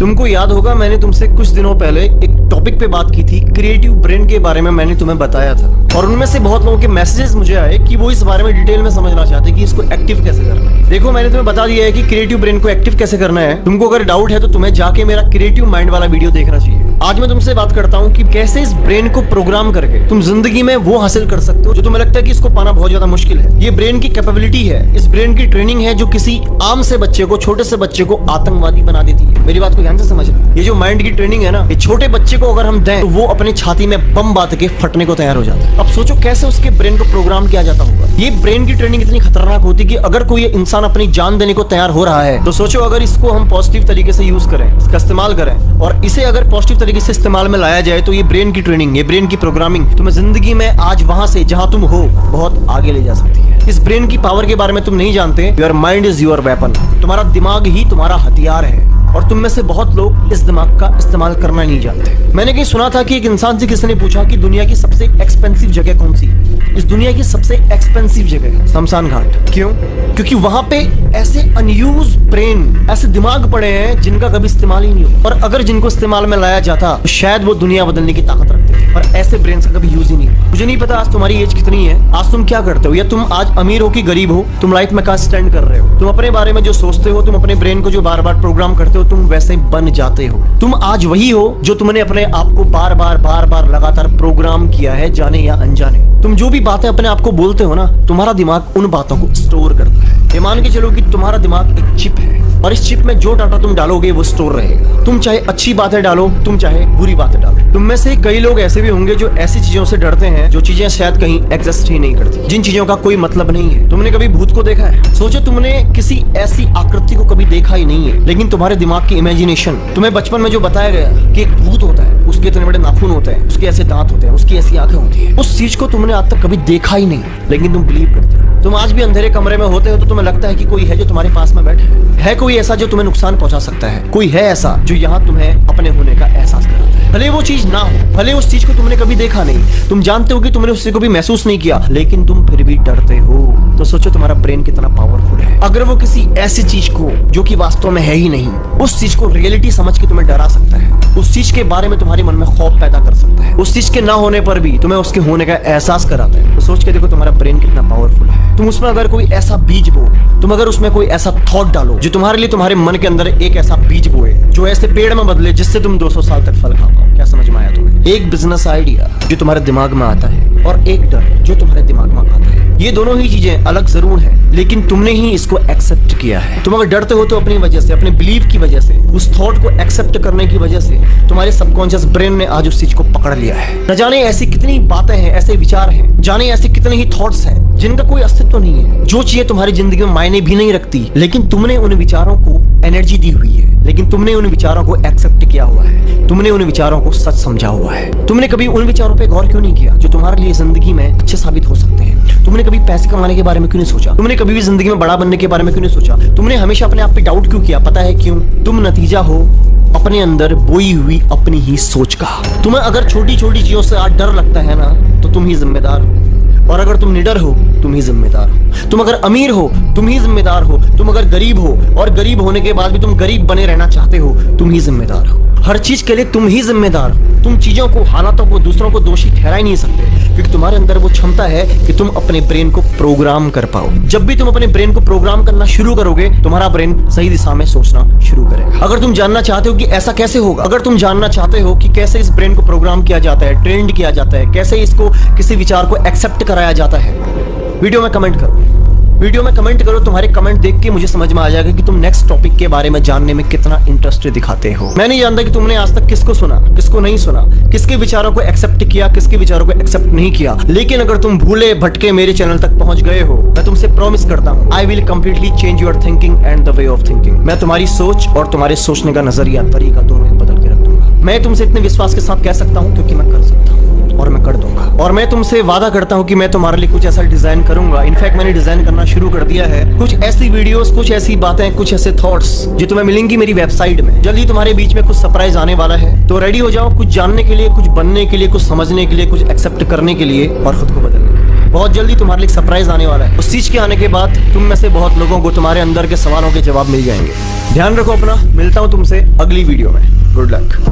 तुमको याद होगा मैंने तुमसे कुछ दिनों पहले एक टॉपिक पे बात की थी, क्रिएटिव ब्रेन के बारे में मैंने तुम्हें बताया था, और उनमें से बहुत लोगों के मैसेजेस मुझे आए कि वो इस बारे में डिटेल में समझना चाहते हैं कि इसको एक्टिव कैसे करना है। देखो मैंने तुम्हें बता दिया है कि क्रिएटिव ब्रेन को एक्टिव कैसे करना है। तुमको अगर डाउट है तो तुम्हें जाके मेरा क्रिएटिव माइंड वाला वीडियो देखना चाहिए। आज मैं तुमसे बात करता हूँ कि कैसे इस ब्रेन को प्रोग्राम करके तुम जिंदगी में वो हासिल कर सकते हो जो तुम्हें लगता है कि इसको पाना बहुत ज्यादा मुश्किल है। ये ब्रेन की कैपेबिलिटी है, इस ब्रेन की ट्रेनिंग है जो किसी आम से बच्चे को, छोटे से बच्चे को आतंकवादी बना देती है। मेरी बात को ध्यान से समझना। ये जो माइंड की ट्रेनिंग है ना, ये छोटे बच्चे को अगर हम दें तो वो अपनी छाती में बम बांध के फटने को तैयार हो जाता है। अब सोचो कैसे उसके ब्रेन को प्रोग्राम किया जाता होगा। ये ब्रेन की ट्रेनिंग इतनी खतरनाक होती है कि अगर कोई इंसान अपनी जान देने को तैयार हो रहा है तो सोचो अगर इसको हम पॉजिटिव तरीके से यूज करें, इसका इस्तेमाल करें और इसे अगर पॉजिटिव तरीके से इस्तेमाल में लाया जाए तो ये ब्रेन की ट्रेनिंग, ये ब्रेन की प्रोग्रामिंग तुम्हें जिंदगी में आज वहां से जहां तुम हो बहुत आगे ले जा सकती है। इस ब्रेन की पावर के बारे में तुम नहीं जानते। Your mind is your weapon. तुम्हारा दिमाग ही तुम्हारा हथियार है और तुम में से बहुत लोग इस दिमाग का इस्तेमाल करना नहीं जानते। मैंने कहीं सुना था कि एक इंसान से किसी ने पूछा कि दुनिया की सबसे एक्सपेंसिव जगह कौन सी है। इस दुनिया की सबसे एक्सपेंसिव जगह शमशान घाट। क्यों? क्योंकि वहां पे ऐसे अनयूज ब्रेन, ऐसे दिमाग पड़े हैं जिनका कभी इस्तेमाल ही नहीं हो, और अगर जिनको इस्तेमाल में लाया जाता तो शायद वो दुनिया बदलने की ताकत रखते थे, पर ऐसे ब्रेन का कभी यूज ही नहीं। मुझे नहीं पता आज तुम्हारी एज कितनी है, आज तुम क्या करते हो, या तुम आज अमीर हो कि गरीब हो, तुम लाइफ में कहाँ स्टैंड कर रहे हो। तुम अपने बारे में जो सोचते हो, तुम अपने ब्रेन को जो बार बार प्रोग्राम करते हो, तुम वैसे बन जाते हो। तुम आज वही हो जो तुमने अपने आप को बार बार लगातार प्रोग्राम किया है, जाने या अनजाने। तुम जो भी बातें अपने आप को बोलते हो ना, तुम्हारा दिमाग उन बातों को स्टोर करता है। ये मान के चलो कि तुम्हारा दिमाग एक चिप है और इस चिप में जो डाटा तुम डालोगे वो स्टोर रहेगा। तुम चाहे अच्छी बातें डालो, तुम चाहे बुरी बातें डालो। तुम में से कई लोग ऐसे भी होंगे जो ऐसी चीजों से डरते हैं जो चीजें शायद कहीं एग्जिस्ट ही नहीं करती, जिन चीजों का कोई मतलब नहीं है। तुमने कभी भूत को देखा है? सोचो तुमने किसी ऐसी आकृति को कभी देखा ही नहीं है, लेकिन तुम्हारे दिमाग की इमेजिनेशन, तुम्हें बचपन में जो बताया गया कि एक भूत होता है, उसके इतने बड़े नाखून होते हैं, उसके ऐसे दांत होते हैं, उसकी ऐसी आंखें होती है, उस चीज को तुमने आज तक कभी देखा ही नहीं, लेकिन तुम बिलीव करते हो। तुम आज भी अंधेरे कमरे में होते हो तो तुम्हें लगता है कि कोई है जो तुम्हारे पास में बैठा है कोई ऐसा जो तुम्हें नुकसान पहुंचा सकता है, कोई है ऐसा जो यहाँ तुम्हें अपने होने का एहसास कराता है। भले वो चीज ना हो, भले उस चीज को तुमने कभी देखा नहीं, तुम जानते हो कि तुमने उससे कभी महसूस नहीं किया, लेकिन तुम फिर भी डरते हो। तो सोचो तुम्हारा ब्रेन कितना पावरफुल है। अगर वो किसी ऐसी चीज को जो कि वास्तव में है ही नहीं, उस चीज को रियलिटी समझ के तुम्हें डरा सकता है, उस चीज के बारे में तुम्हारे मन में खौफ पैदा कर सकता है, उस चीज के ना होने पर भी तुम्हें उसके होने का एहसास कराता है, तो सोच के देखो तुम्हारा ब्रेन कितना पावरफुल है। तुम उसमें अगर कोई ऐसा बीज बो, तुम अगर उसमें कोई ऐसा थॉट डालो जो तुम्हारे लिए तुम्हारे मन के अंदर एक ऐसा बीज बोए जो ऐसे पेड़ में बदले जिससे तुम 200 साल तक फल खा पाओ। क्या समझ में आया तुम्हें? एक बिजनेस आइडिया जो तुम्हारे दिमाग में आता है और एक डर जो तुम्हारे दिमाग में आता है, ये दोनों ही चीजें अलग जरूर है, लेकिन तुमने ही इसको एक्सेप्ट किया है। तुम अगर डरते हो तो अपनी वजह से, अपने बिलीव की वजह से, उस थॉट को एक्सेप्ट करने की वजह से तुम्हारे सबकॉन्शियस ब्रेन ने आज उस चीज को पकड़ लिया है। न जाने ऐसी कितनी बातें हैं, ऐसे विचार हैं, जाने ऐसे कितने ही थॉट्स हैं जिनका कोई अस्तित्व नहीं है, जो चीजें तुम्हारी जिंदगी में मायने भी नहीं रखती, लेकिन तुमने उन विचारों को एनर्जी दी हुई है, लेकिन तुमने उन विचारों को एक्सेप्ट किया हुआ है, तुमने उन विचारों को सच समझा हुआ है। तुमने कभी उन विचारों पे गौर क्यों नहीं किया जो तुम्हारे लिए जिंदगी में अच्छे साबित हो सकते हैं? तुमने कभी पैसे कमाने के बारे में क्यों नहीं सोचा? तुमने कभी भी जिंदगी में बड़ा बनने के बारे में क्यों नहीं सोचा? तुमने हमेशा अपने आप पे डाउट क्यों किया? पता है क्यों? तुम नतीजा हो अपने अंदर बोई हुई अपनी ही सोच का। तुम्हें अगर छोटी छोटी चीजों से आज डर लगता है ना, तो तुम ही जिम्मेदार हो, और अगर तुम निडर हो तुम ही जिम्मेदार हो। तुम अगर अमीर हो तुम ही जिम्मेदार हो, तुम अगर गरीब हो और गरीब होने के बाद भी तुम गरीब बने रहना चाहते हो, तुम ही जिम्मेदार हो। हर चीज के लिए तुम ही जिम्मेदार हो। तुम चीजों को, हालातों को, दूसरों को दोषी ठहरा ही नहीं सकते, क्योंकि तुम्हारे अंदर वो क्षमता है कि तुम अपने ब्रेन को प्रोग्राम कर पाओ। जब भी तुम अपने ब्रेन को प्रोग्राम करना शुरू करोगे, तुम्हारा ब्रेन सही दिशा में सोचना शुरू करेगा। अगर तुम जानना चाहते हो कि ऐसा कैसे होगा, अगर तुम जानना चाहते हो कि कैसे इस ब्रेन को प्रोग्राम किया जाता है, ट्रेंड किया जाता है, कैसे इसको किसी विचार को एक्सेप्ट कराया जाता है, वीडियो में कमेंट करो। वीडियो में कमेंट करो। तुम्हारे कमेंट देख के मुझे समझ में आ जाएगा कि तुम नेक्स्ट टॉपिक के बारे में जानने में कितना इंटरेस्ट दिखाते हो। मैं नहीं जानता कि तुमने आज तक किसको सुना, किसको नहीं सुना, किसके विचारों को एक्सेप्ट किया, किसके विचारों को एक्सेप्ट नहीं किया, लेकिन अगर तुम भूले भटके मेरे चैनल तक पहुंच गए हो, मैं तुमसे प्रॉमिस करता हूं, I will completely change your thinking and the way of thinking. मैं तुम्हारी सोच और तुम्हारे सोचने का नजरिया, तरीका दोनों ही बदल के रख दूंगा। मैं तुमसे इतने विश्वास के साथ कह सकता हूं क्योंकि मैं कर सकता हूं और मैं कर दूंगा। और मैं तुमसे वादा करता हूं कि मैं तुम्हारे लिए कुछ ऐसा डिजाइन करूंगा। इनफैक्ट मैंने डिजाइन करना शुरू कर दिया है। कुछ ऐसी वीडियोस, कुछ ऐसी बातें, कुछ ऐसे थॉट्स जो तुम्हें मिलेंगी मेरी वेबसाइट में। जल्दी तुम्हारे बीच में कुछ सरप्राइज आने वाला है, तो रेडी हो जाओ कुछ जानने के लिए, कुछ बनने के लिए, कुछ समझने के लिए, कुछ एक्सेप्ट करने के लिए और खुद को बदलने के लिए। बहुत जल्दी तुम्हारे लिए सरप्राइज आने वाला है। उस चीज के आने के बाद तुम में से बहुत लोगों को तुम्हारे अंदर के सवालों के जवाब मिल जाएंगे। ध्यान रखो अपना, मिलता हूं तुमसे अगली वीडियो में। Good luck.